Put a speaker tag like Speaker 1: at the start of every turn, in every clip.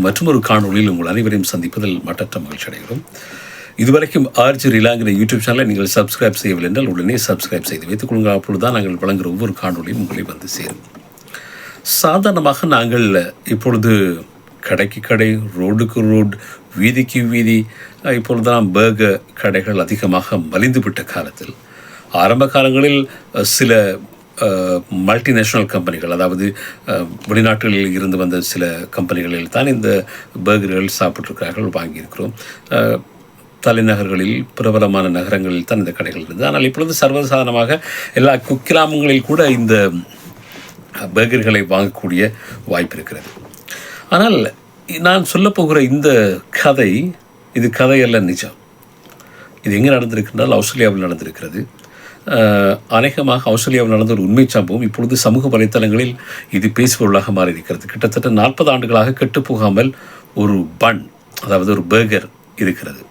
Speaker 1: மற்றொரு காணொலியில் உங்கள் அனைவரையும் சந்திப்பதில் மட்டற்ற மகிழ்ச்சி அடைகிறோம். இதுவரைக்கும் ஆர்ஜி ரிலாங்கிற யூடியூப் சேனலை நீங்கள் சப்ஸ்கிரைப் செய்யவில்லை என்றால் உடனே சப்ஸ்கிரைப் செய்து வைத்துக் கொள்ளுங்கள். அப்பொழுதுதான் நாங்கள் வழங்குகிற ஒவ்வொரு காணொலியும் உங்களை வந்து சேரும். சாதாரணமாக நாங்கள் இப்பொழுது கடைக்கு கடை, ரோடுக்கு ரோடு, வீதிக்கு வீதி, இப்பொழுதுதான் பர்கர் கடைகள் அதிகமாக மலிந்துவிட்ட காலத்தில், ஆரம்ப காலங்களில் சில மல்டிநேஷ்னல் கம்பெனிகள், அதாவது வெளிநாடுகளில் இருந்து வந்த சில கம்பெனிகளில் தான் இந்த பர்கர்கள் சாப்பிட்ருக்கிறார்கள், வாங்கியிருக்கிறோம். தலைநகர்களில், பிரபலமான நகரங்களில் தான் இந்த கடைகள் இருந்தது. ஆனால் இப்பொழுது சர்வசாதாரணமாக எல்லா குக்கிராமங்களில் கூட இந்த பர்கர்களை வாங்கக்கூடிய வாய்ப்பு இருக்கிறது. ஆனால் நான் சொல்லப்போகிற இந்த கதை, இது கதையல்ல, நிஜம். இது எங்கே நடந்திருக்கின்றால் ஆஸ்திரேலியாவில் நடந்திருக்கிறது. அநேகமாக ஆஸ்திரேலியாவில் நடந்த ஒரு உண்மை சம்பவம் இப்பொழுது சமூக வலைத்தளங்களில் இது பேசுபொருளாக மாறியிருக்கிறது. கிட்டத்தட்ட 40 ஆண்டுகளாக கெட்டுப்போகாமல் ஒரு பன், அதாவது ஒரு பர்கர் இருக்கிறது.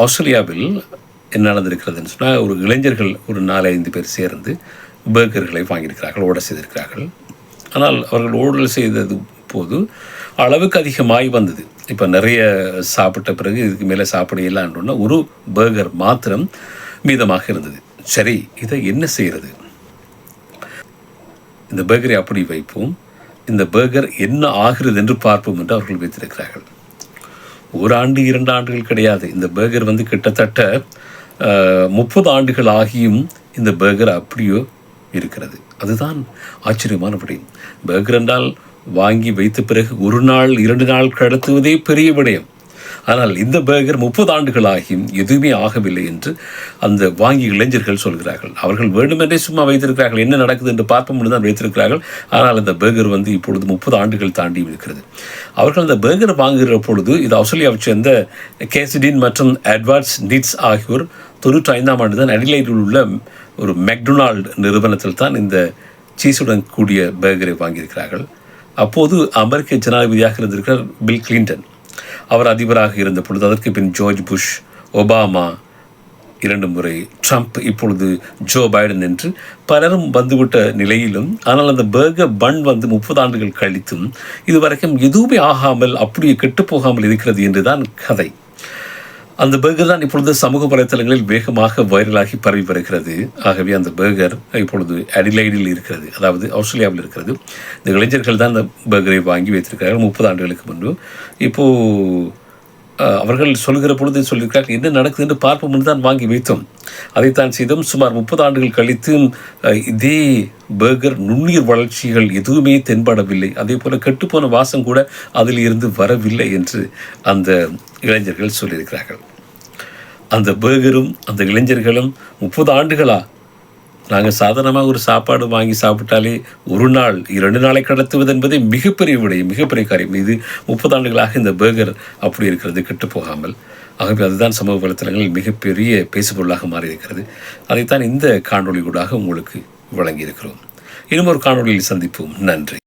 Speaker 1: ஆஸ்திரேலியாவில் என்ன நடந்திருக்கிறதுன்னு சொன்னால், ஒரு இளைஞர்கள் ஒரு 4-5 பேர் சேர்ந்து பர்கர்களை வாங்கியிருக்கிறார்கள், ஓர்டர் செய்திருக்கிறார்கள். ஆனால் அவர்கள் ஓர்டர் செய்தது போது அளவுக்கு அதிகமாகி வந்தது. இப்போ நிறைய சாப்பிட்ட பிறகு இதுக்கு மேலே சாப்பிட இல்லான்னு ஒரு பர்கர் மாத்திரம் மீதமாக இருந்தது. சரி, இதை என்ன செய்கிறது? இந்த பர்கரை அப்படி வைப்போம், இந்த பர்கர் என்ன ஆகிறது என்று பார்ப்போம் என்று அவர்கள் வைத்திருக்கிறார்கள். 1 ஆண்டு 2 ஆண்டுகள் கிடையாது. இந்த பர்கர் கிட்டத்தட்ட 30 ஆண்டுகள் ஆகியும் இந்த பர்கர் அப்படியோ இருக்கிறது. அதுதான் ஆச்சரியமான விடயம். பர்கர் என்றால் வாங்கி வைத்த பிறகு 1 நாள் 2 நாள் கடத்துவதே பெரிய விடயம். ஆனால் இந்த பர்கர் 30 ஆண்டுகள் ஆகியும் எதுவுமே ஆகவில்லை என்று அந்த வாங்கி இளைஞர்கள் சொல்கிறார்கள். அவர்கள் வேண்டுமென்றே சும்மா வைத்திருக்கிறார்கள், என்ன நடக்குது என்று பார்ப்போம் தான் வைத்திருக்கிறார்கள். ஆனால் அந்த பர்கர் இப்பொழுது 30 ஆண்டுகள் தாண்டி இருக்கிறது. அவர்கள் அந்த பர்கர் வாங்குகிற பொழுது, இது ஆஸ்திரேலியாவை சேர்ந்த கேசிடின் மற்றும் எட்வர்ட்ஸ் நீட்ஸ் ஆகியோர் 95ஆம் ஆண்டு தான் அடிலைடில் உள்ள ஒரு மெக்டொனால்டு நிறுவனத்தில் தான் இந்த சீஸுடன் கூடிய பர்கரை வாங்கியிருக்கிறார்கள். அப்போது அமெரிக்க ஜனாதிபதியாக இருந்திருக்கிறார் பில் கிளின்டன். அவர் அதிபராக இருந்த பொழுது, அதற்கு பின் ஜார்ஜ் புஷ், ஒபாமா 2 முறை, ட்ரம்ப், இப்பொழுது ஜோ பைடன் என்று பலரும் வந்துவிட்ட நிலையிலும், ஆனால் அந்த பர்கர் பன் 30 ஆண்டுகள் கழித்தும் இதுவரைக்கும் எதுவுமே ஆகாமல் அப்படியே கெட்டுப்போகாமல் இருக்கிறது என்றுதான் கதை. அந்த பர்கர் தான் இப்பொழுது சமூக வலைத்தளங்களில் வேகமாக வைரலாகி பரவி வருகிறது. ஆகவே அந்த பர்கர் இப்பொழுது அடிலைடில் இருக்கிறது, அதாவது ஆஸ்திரேலியாவில் இருக்கிறது. இந்த இளைஞர்கள் தான் அந்த பர்கரை வாங்கி வைத்திருக்கிறார்கள் 30 ஆண்டுகளுக்கு முன்பு. இப்போது அவர்கள் சொல்கிற பொழுது சொல்லியிருக்கிறார்கள், என்ன நடக்குது என்று பார்ப்போம் என்று தான் வாங்கி வைத்தோம், அதைத்தான் செய்தோம். சுமார் 30 ஆண்டுகள் கழித்து இதே பர்கர் நுண்ணுயிர் வளர்ச்சிகள் எதுவுமே தென்படவில்லை, அதே போல் கெட்டுப்போன வாசம் கூட அதில் இருந்து வரவில்லை என்று அந்த இளைஞர்கள் சொல்லியிருக்கிறார்கள். அந்த பர்கரும் அந்த இளைஞர்களும் 30 ஆண்டுகளா? நாங்கள் சாதாரணமாக ஒரு சாப்பாடு வாங்கி சாப்பிட்டாலே 1 நாள் 2 நாளை கடத்துவது என்பதே மிகப்பெரிய விடயம், மிகப்பெரிய காரியம். இது 30 ஆண்டுகளாக இந்த பர்கர் அப்படி இருக்கிறது, கெட்டு போகாமல். ஆகவே அதுதான் சமூக வலைத்தளங்களில் மிகப்பெரிய பேசுபொருளாக மாறியிருக்கிறது. அதைத்தான் இந்த காணொலியூடாக உங்களுக்கு வழங்கியிருக்கிறோம். இன்னும் ஒரு காணொலியில் சந்திப்போம். நன்றி.